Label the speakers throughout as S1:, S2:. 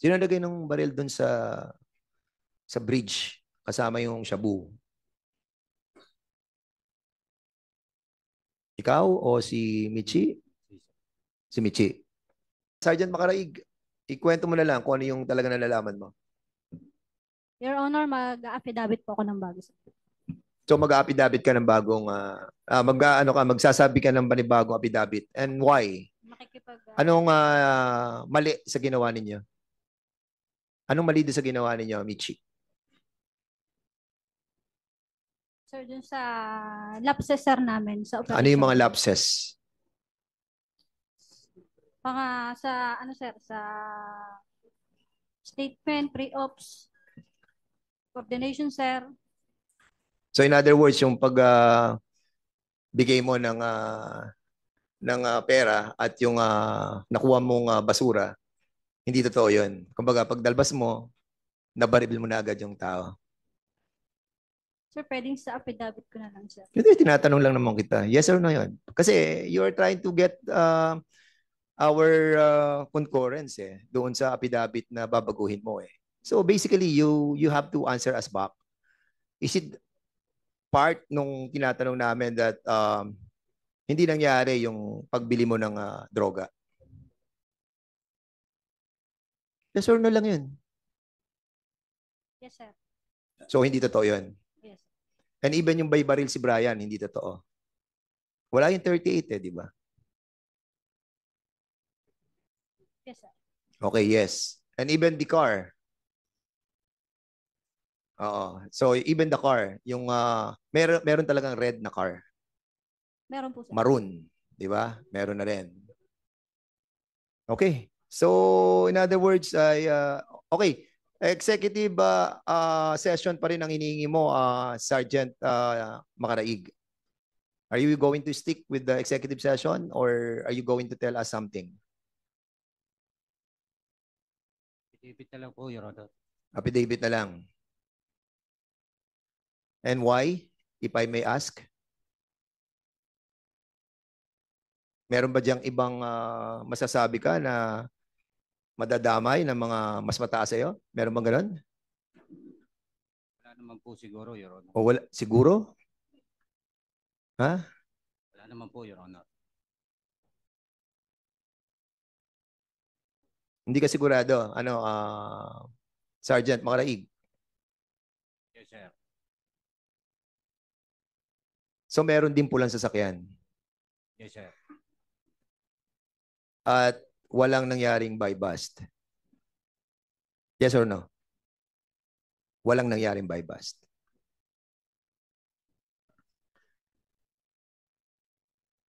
S1: Sino nagay ng baril doon sa bridge kasama yung shabu? Ikaw o si Michi? Si Michi. Sergeant Makaraig, ikwento mo na lang kung ano yung talaga nalalaman mo.
S2: Your Honor, mag-affidavit po ako ng bago.
S1: So mag-affidavit ka ng bagong magsasabi ka ng panibagong affidavit. And why? Anong mali sa ginawa ninyo? Anong mali sa ginawa ninyo, Michi?
S2: Sir, dun sa lapses sir namin sa
S1: Ano yung mga
S2: operation.
S1: lapses?
S2: Mga sa ano sir, sa statement, pre-ops, coordination sir.
S1: So in other words, yung pag bigay mo ng pera at yung nakuha mong basura, hindi totoo yun. Kumbaga, pag dalbas mo, nabaril mo na agad yung tao.
S2: Sir, pwedeng sa affidavit ko na lang sir.
S1: Hindi, tinatanong lang naman kita. Yes or no yun? Kasi you are trying to get our concurrence doon sa affidavit na babaguhin mo eh. So basically, you have to answer us back. Is it part nung tinatanong namin that hindi nangyari yung pagbili mo ng droga? Yes or no lang yun.
S2: Yes sir.
S1: So hindi totoo yun.
S2: Yes.
S1: And even yung by baril si Brian, hindi totoo. Wala yung 38 di ba?
S2: Yes sir.
S1: Okay, yes. And even the car. Oo. So even the car, yung meron talagang red na car.
S2: Meron po sir.
S1: Maroon, di ba? Meron na rin. Okay. So in other words, okay. Executive session pa rin ang hinihingi mo, Sergeant Makaraig. Are you going to stick with the executive session or are you going to tell us something?
S3: Affidavit na lang po, Your Honor.
S1: Affidavit na lang. And why, if I may ask? Meron ba diyang ibang masasabi ka na madadamay ng mga mas mataas sa'yo? Meron bang ganun?
S3: Wala naman po siguro, Your Honor.
S1: O wala, siguro? Ha?
S3: Wala naman po, Your Honor.
S1: Hindi ka sigurado? Ano, Sergeant Makaraig?
S3: Yes, sir.
S1: So meron din pulang sasakyan?
S3: Yes, sir.
S1: At walang nangyaring buy bust? Yes or no? Walang nangyaring buy bust.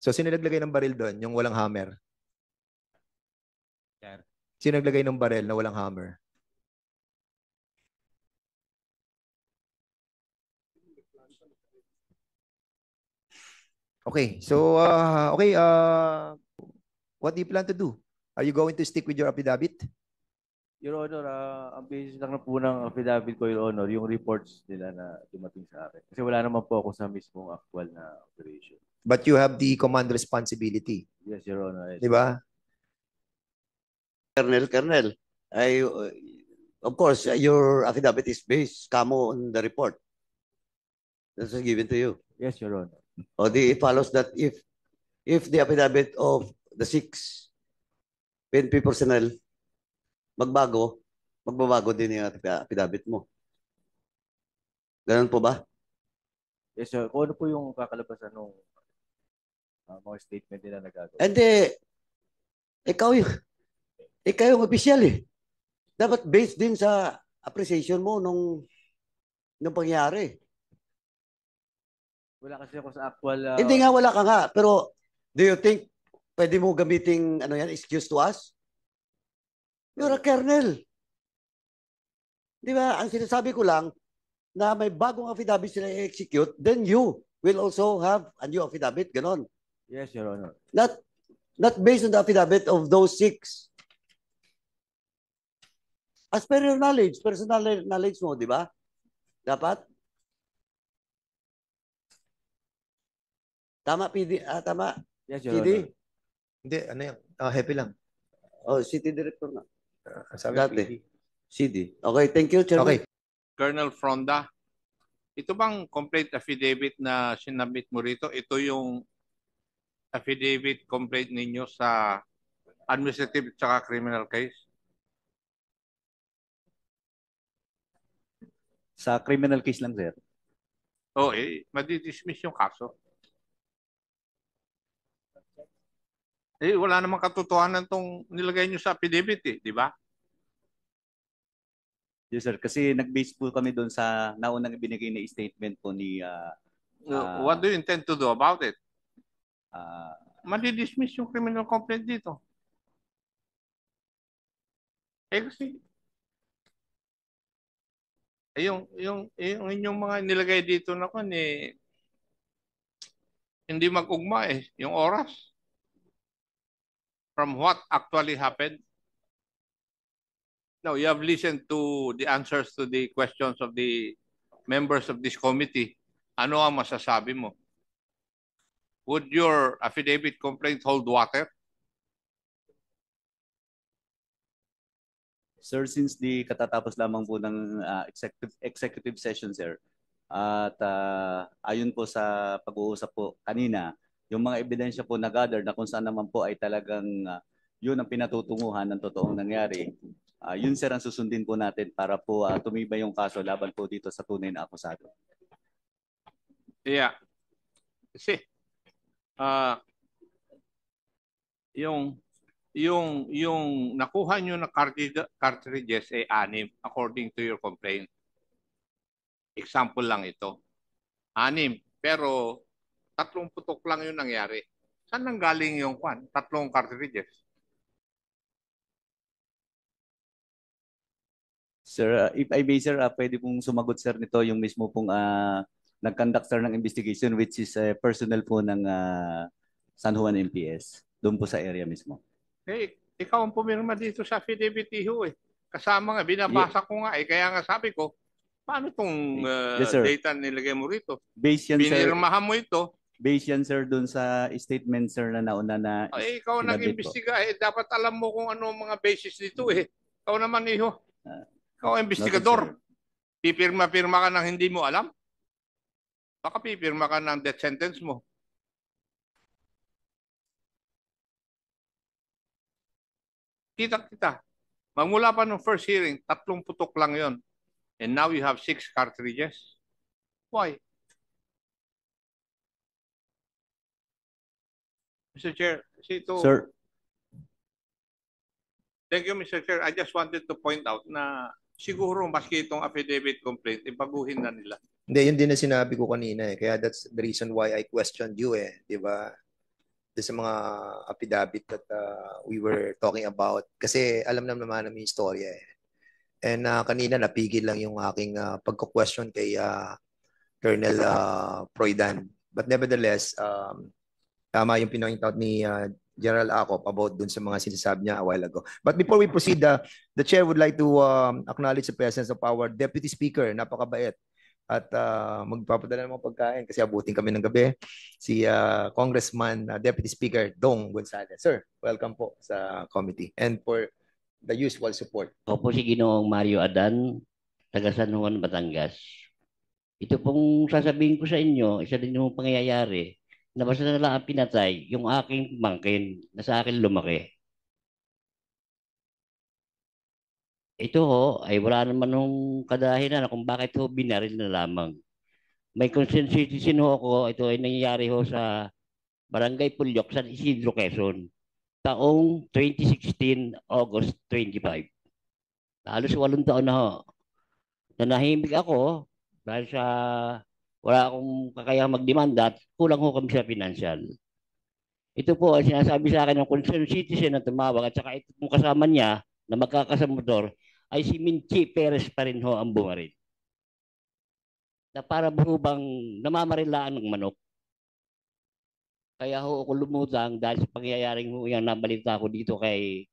S1: So sino naglagay ng baril doon, yung walang hammer?
S3: Sir.
S1: Sino naglagay ng baril na walang hammer? Okay, so what do you plan to do? Are you going to stick with your affidavit?
S4: Your Honor, ang basis lang na po ng affidavit ko, Your Honor, yung reports nila na dumating sa akin. Kasi wala naman po ako sa mismong actual na operation.
S1: But you have the command responsibility.
S4: Yes, Your Honor. Yes,
S1: di ba?
S5: Colonel, of course, your affidavit is based kamo on the report that's given to you.
S4: Yes, Your Honor.
S5: It follows that if the affidavit of the 6 PNP personnel magbabago din yung affidavit mo. Ganun po ba?
S4: Yes, sir. Kung ano po yung kakalabasan ng mga statement nila na gagawin?
S5: Hindi. Ikaw yung official eh. Dapat based din sa appreciation mo nung pangyari.
S4: Wala kasi ako sa actual...
S5: Hindi nga, wala ka nga. Pero do you think pwede mo gamiting excuse to us? You're a colonel. Di ba? Ang sinasabi ko lang na may bagong affidavit sila i-execute, then you will also have a new affidavit. Ganon.
S4: Yes, Your Honor.
S5: Not based on the affidavit of those 6. As per your knowledge, personal knowledge mo, di ba? Dapat? Tama, PD? Tama?
S4: Yes, Your
S5: CD?
S4: Honor.
S1: Hindi, ano yan? Happy lang.
S5: City Director na.
S1: Sabi
S5: Dati.
S1: PD.
S5: CD. Okay, thank you, Chairman.
S1: Okay.
S6: Colonel Fronda, ito bang complaint affidavit na sinabit mo rito? Ito yung affidavit complaint ninyo sa administrative at criminal case?
S3: Sa criminal case lang, sir.
S6: O madidismiss yung kaso. Wala namang katotohanan tong nilagay nyo sa affidavit di ba?
S3: Yes, sir. Kasi nag-base po kami doon sa naunang ibinigay na statement po ni
S6: What do you intend to do about it?
S3: ah,
S6: Madidismiss yung criminal complaint dito. Kasi yung inyong mga nilagay dito na hindi mag-ugma yung oras from what actually happened. Now, you have listened to the answers to the questions of the members of this committee. Ano ang masasabi mo? Would your affidavit complaint hold water?
S3: Sir, since di katatapos lamang po ng executive session, sir, at ayon po sa pag-uusap po kanina, yung mga ebidensya po na-gather na kung saan naman po ay talagang yun ang pinatutunguhan ng totoong nangyari, yun sir ang susundin po natin para po tumibay yung kaso laban po dito sa tunay na akusado.
S6: Yeah. Kasi, yung nakuha nyo na cartridges ay 6 according to your complaint. Example lang ito. 6, pero 3 putok lang yung nangyari. Saan nanggaling yung 3 cartridges?
S3: Sir, if I may sir, pwede pong sumagot sir nito yung mismo pong nag-conduct sir ng investigation which is personnel po ng San Juan MPS doon po sa area mismo.
S6: Ikaw ang pumirma dito sa affidavit iho Kasama nga, binabasa ko nga kaya nga sabi ko, paano itong
S3: Yes, sir.
S6: data nilagay mo rito?
S3: Based yan sir,
S6: Pinirmahan mo ito,
S3: based yan sir doon sa statement sir na nauna na
S6: ikaw ang
S3: sinabit
S6: nag-imbestiga dapat alam mo kung ano ang mga basis dito Ikaw naman iho. Ikaw ang investigador. Pipirma-pirma ka ng hindi mo alam? Baka pipirma ka ng death sentence mo. Kita-kita. Magmula pa nung first hearing, 3 putok lang yon. And now you have 6 cartridges. Why? Mr. Chair,
S3: Sir,
S6: thank you, Mr. Chair. I just wanted to point out na siguro maski itong affidavit complaint, ibaguhin na nila.
S1: Hindi, yun din na sinabi ko kanina Kaya that's the reason why I questioned you Di ba? Doon sa mga affidavit that we were talking about. Kasi alam naman namin yung istorya And kanina napigil lang yung aking pagko-question kay Colonel Proydan. But nevertheless, tama yung pinoint out ni General Acop about dun sa mga sinasabi niya a while ago. But before we proceed, the Chair would like to acknowledge the presence of our Deputy Speaker, napakabait. At magpapadala ng mga pagkain kasi abutin kami ng gabi. Si Congressman, Deputy Speaker Dong Gonzales. Sir, welcome po sa committee and for the usual support.
S7: Ako po si Ginoong Mario Adan, taga San Juan, Batangas. Ito pong sasabihin ko sa inyo, isa din yung pangyayari na basta na lang ang pinatay yung aking pamangkin na sa akin lumaki. Ito ay wala naman nung kadahilan kung bakit binaril na lamang. May concerned citizen ako, ito ay nangyayari sa Barangay Pulyok, San Isidro, Quezon. Taong 2016, August 25. Halos 8 taon na Nanahimik ako dahil sa wala akong kakayang magdemanda at kulang kami sa financial. Ito po ay sinasabi sa akin ng concerned citizen na tumawag at saka ito pong kasama niya na magkakasamotor ay si Minchi Perez pa rin ang bumaril. Na para bang namamarilaan ng manok. Kaya ako lumutang dahil sa pangyayaring yung nabalita ko dito kay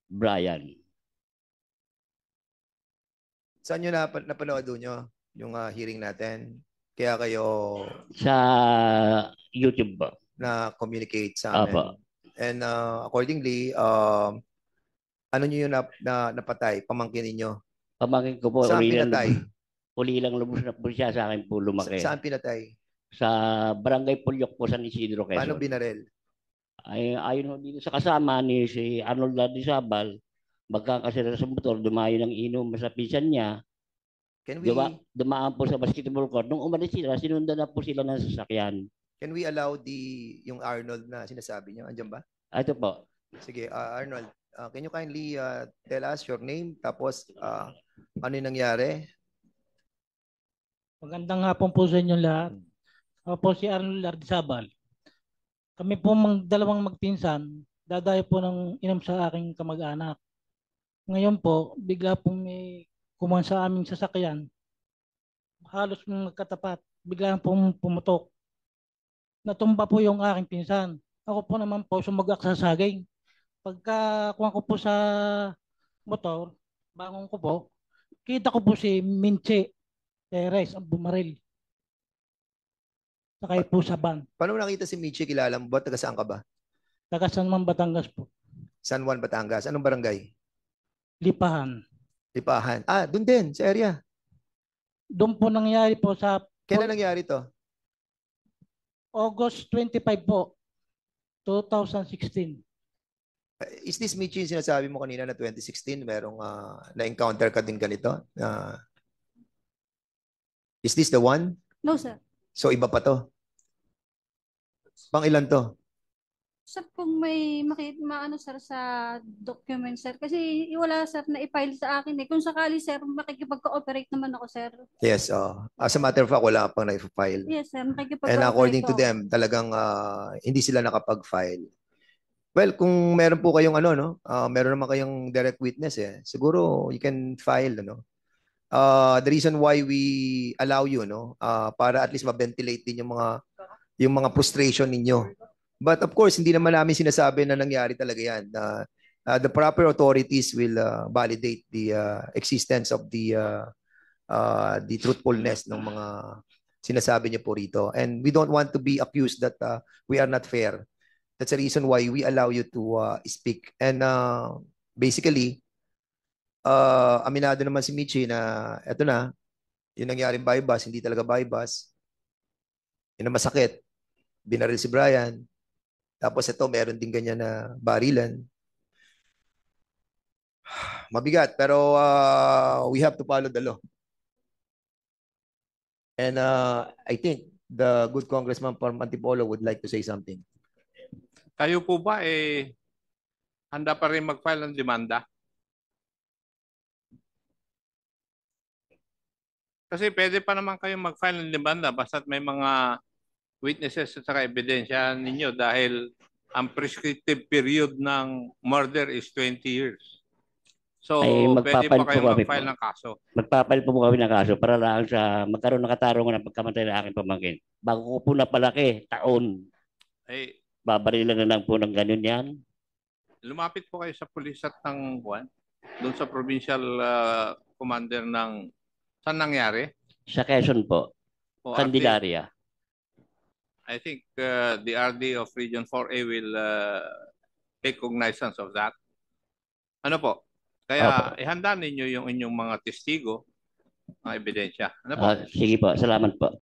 S7: Brian.
S1: Saan nyo napanood nyo yung hearing natin? Kaya kayo
S7: sa YouTube ba?
S1: Na communicate sa amin.
S7: Apa.
S1: And accordingly, Ano nyo yung napatay? Pamangkin ninyo?
S7: Pamangkin ko po,
S1: Saan pinatay?
S7: uli lang lubos na po siya sa akin po lumaki.
S1: Saan pinatay?
S7: Sa Barangay Pulyok po, San Isidro,
S1: Paano
S7: Quezon.
S1: binarel?
S7: Ay, ayon ho dito sa kasama ni si Arnold Ladisabal, magkakasira sa motor, dumayo ng inom sa pisan niya,
S1: Can we
S7: dumaan po sa basketball court. Nung umalis sila, sinundan na po sila ng sasakyan.
S1: can we allow yung Arnold na sinasabi niyo? Andiyan ba?
S7: Ito po.
S1: Sige, Arnold, can you kindly tell us your name tapos ano yung nangyari?
S8: Magandang hapon po sa inyo lahat. Ako po si Arnold Lardizabal. Kami po dalawang magpinsan, dadayo po ng inom sa aking kamag-anak. Ngayon po, bigla po may kumuha sa aming sasakyan. Halos magkatapat, bigla pong pumutok. Natumba po yung aking pinsan. Ako po naman po sumagak sa saging. Pagkakuha ko po sa motor, bangon ko po, kita ko po si Minche Perez ang bumaril. Sakay po sa van.
S1: Paano nakita si Michi? Kilala mo ba? Taga saan ka ba?
S8: Taga San Juan, Batangas po.
S1: San Juan, Batangas. Anong barangay?
S8: Lipahan.
S1: Lipahan. Doon din, sa area.
S8: Doon po nangyari po sa
S1: Kailan nangyari to?
S8: August 25 po, 2016.
S1: Is this Michi yung sinasabi mo kanina na 2016? Merong na-encounter ka din ganito? Is this the one?
S2: No, sir.
S1: So iba pa to? Pang ilan to?
S2: Sir, kung may maano sir sa document sir, kasi wala sir na i-file sa akin eh. Kung sakali sir, makikipag-cooperate naman ako sir.
S1: Yes. As a matter of fact, wala pang na-file.
S2: Yes sir,
S1: And
S2: makikipag-cooperate
S1: according to
S2: po.
S1: them, talagang hindi sila nakapag-file. Well, kung meron po kayong meron naman kayong direct witness siguro you can file, the reason why we allow you, para at least ma-ventilate din yung mga frustration ninyo. But of course, hindi naman namin sinasabi na nangyari talaga yan. The proper authorities will validate the existence of the truthfulness ng mga sinasabi niyo po rito. And we don't want to be accused that we are not fair. That's the reason why we allow you to speak. And basically, aminado naman si Michi na eto na, yung nangyaring bypass, hindi talaga bypass. Yun ang masakit. Binaril si Brian. Tapos ito, meron din ganyan na barilan. Mabigat, pero we have to follow the law. And I think the good Congressman from Antipolo would like to say something.
S6: Kayo po ba handa pa rin mag-file ng demanda? Kasi pwede pa naman kayo mag-file ng demanda basta't may mga witnesses at saka ebidensya ninyo dahil ang prescriptive period ng murder is 20 years. So,
S7: Ay,
S6: pwede pa kayo
S7: magpapile po
S6: mag-file ng kaso.
S7: Magpapile po kami ng kaso para lang sa magkaroon ng katarungan ng pagkamatay ng aking pamangkin. Bago ko po napalaki, taon,
S6: Eh,
S7: babarilan na lang po ng ganun yan.
S6: lumapit po kayo sa pulis at ng doon sa provincial commander ng saan nangyari?
S7: Sa Quezon po,
S6: O
S7: Candelaria.
S6: I think the RD of Region 4A will take cognizance of that. Ano po? Kaya ihanda ninyo yung inyong mga testigo, mga ebidensya. Ano po?
S7: Sige po, salamat po.